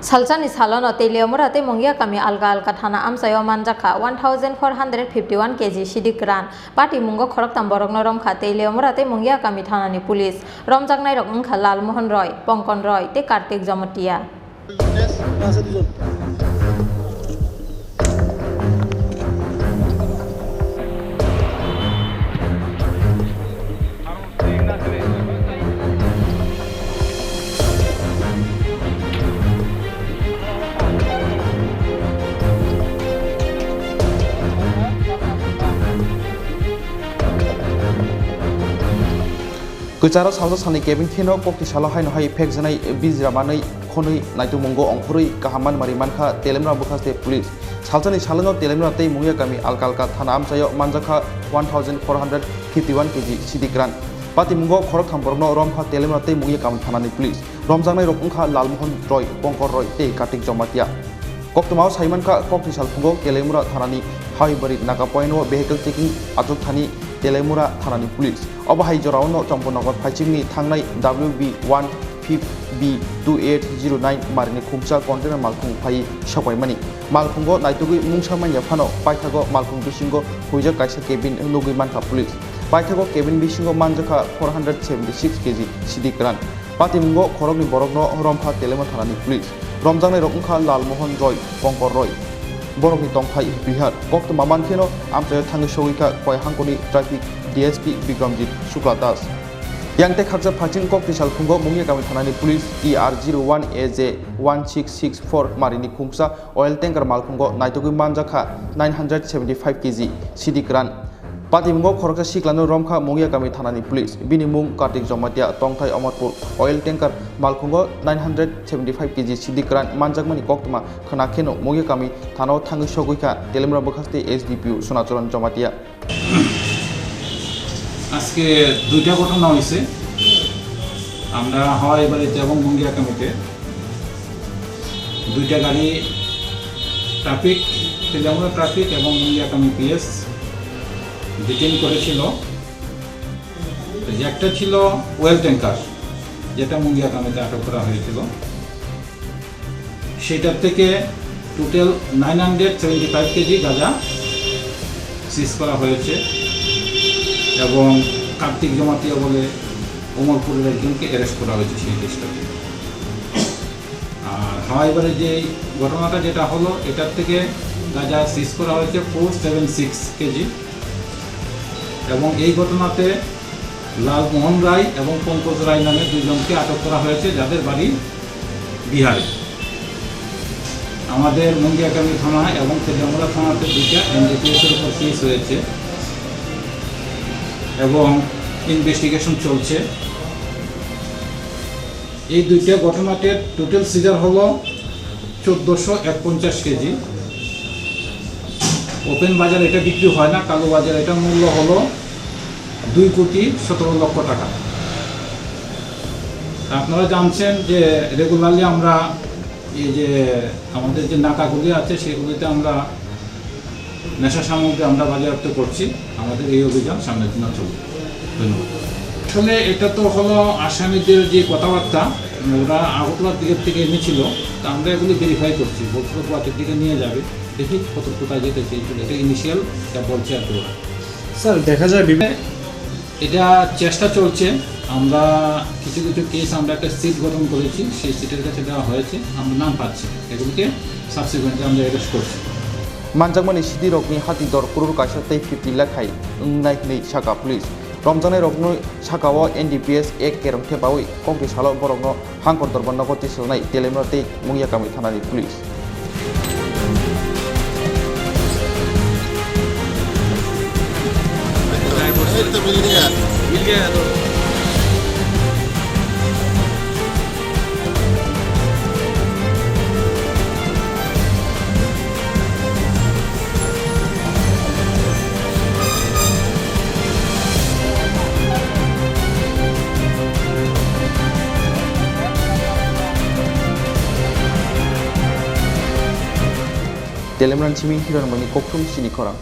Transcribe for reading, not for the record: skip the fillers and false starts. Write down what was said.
Salchani Salono Teleomurate Mongia Kami Alga Alkatana Amsayo Manjaka 1451 kg Shidikran Pati Mungo Korok Tamborok Norom Kha Teleomurate Mongia Kami Thanani Police Romjak Nairok Ungkha Lal Mohan Roy Pongkon Roy Te Kartik Jomotia Kucharo saldo sani kebin thino kokti salo haino hai phek janai bijramanai khonui naitu mongo ongkhurui kahaman marimankha telemra bukhaste police salchani salono telemra tei mungya kami alkalka thana amchayo manjakha 1451 kg sidikran pati mungo khorok thamborno romkha telemra tei mungya kami thanani police romjangnai rok ungkha lalmohon roy pongkor roy tei kartik jomatia koktumao saimankha kokti salpungo telemra thanani haibari naga poino vehicle checking ajuk thani Telemura Thanani Police Obahai Jorauno Chomponagot Pachimni Thangnai WB1FB2809 Marini Khumcha Container Malkhung Pai Shapaimani Malkhungo Naitugui Mungsamanya Phano Paithago Malkhung Bishingo Huija Kaisa Cabin Nugui Manka Police Paithago Cabin Bishingo Manjaka 476 kg Sidikran Patimungo Korogni Borogno Romkha Telemura Thanani Police Romjangnai Rokungkha Lalmohon Roy Pongkor Roy Borokni Tongphai Bihar Kokto Maman Kheno Amchayo Thangi Shogika Koi Hangkoni Traffic DSP Bikramjit Shukla Das Yangte Khakja Phaching Kokti Salphungo Mungya Kami Thanani Police ER01AJ1664 Marini Khumsa Oil Tanker Malkhungo Naitugui Manjakha 975 kg Sidikran Patimungo Khoroksa Siklano Romkha Mungya Kami Thanani Police Binimung Kartik Jomatia Tongthai Amarpur Oil Tanker Malkhungo 975 kg Sidikran Manjakmani Koktuma Khana Kheno Mungya Kami Thano Thangi Shoguika Telemra Bukhaste SDPU Sonachoran Jomatia আজকে দুইটা ঘটনা হয়েছে আমরা হাওয়াই বাড়িতে এবং মুঙ্গিয়া কামিতে দুইটা গাড়ি traffic Teliamura traffic এবং মুঙ্গিয়া কামি পিএস ডিটেইন করেছিল একটা ছিল ওয়েল ট্যাঙ্কার যেটা মুঙ্গিয়া কামিতে আটক করা হয়েছিল সেটার থেকে টোটাল 975 কেজি গাঁজা সিজ করা হয়েছে এবং কার্তিক জমাতিয়া বলে ওমরপুরের একজনকে অ্যারেস্ট করা হয়েছে সেই কেসটাতে আর হাওয়াইবারে যে ঘটনাটা যেটা হলো এটার থেকে গাঁজা সিজ করা হয়েছে 476 কেজি এবং এই ঘটনাতে লালমোহন রায় এবং পঙ্কজ রায় নামে দুইজনকে আটক করা হয়েছে যাদের বাড়ি বিহারে আমাদের মুঙ্গিয়াকামি থানা এবং তেলেমুরা থানাতে দুইটা এনডিপিএসের উপর কেস হয়েছে এবং ইনভেস্টিগেশন চলছে এই দুইটা ঘটনাতে টোটাল সিজার হলো 1451 কেজি ওপেন বাজার এটা বিক্রি হয় না কালো বাজার এটা মূল্য হলো 2,17 লক্ষ টাকা আপনারা জানছেন যে রেগুলারলি আমরা এই যে আমাদের যে নাকাগুলি আছে সেগুলিতে আমরা নেশা সামগ্রী আমরা বাজেয়াপ্ত করছি আমাদের এই অভিযান সামনের দিনে চলবে ধন্যবাদ আসলে এটা তো হলো আসামিদের যে কথাবার্তা ওরা আগরতলার দিকের থেকে এনেছিল তা আমরা এগুলি ভেরিফাই করছি বলছিল কোয়াটের দিকে নিয়ে যাবে দেখি কত কোথায় যেতে চেয়েছিল এটা ইনিশিয়াল যা বলছে আর কি স্যার দেখা যায় এটা চেষ্টা চলছে আমরা কিছু কিছু কেস আমরা একটা সিট গঠন করেছি সেই সিটের কাছে দেওয়া হয়েছে আমরা নাম পাচ্ছি এগুলিকে সাবসিকুয়েন্টলি আমরা অ্যারেস্ট করছি Manjakmani Sidi Rokni Hati Dor Kurur Kaisa Tei 50 Lakhai Ngai Nei Saka Police Romjanai Rokno Sakao NDPS ek kerong thepawi Kokti Salo Borokno Hangkor Dorbanno Goti Silnai Telemra Tei Mungya Kami Thanani Police मिल गया Telemran Chimi Hiranmani Koktum Sini Korang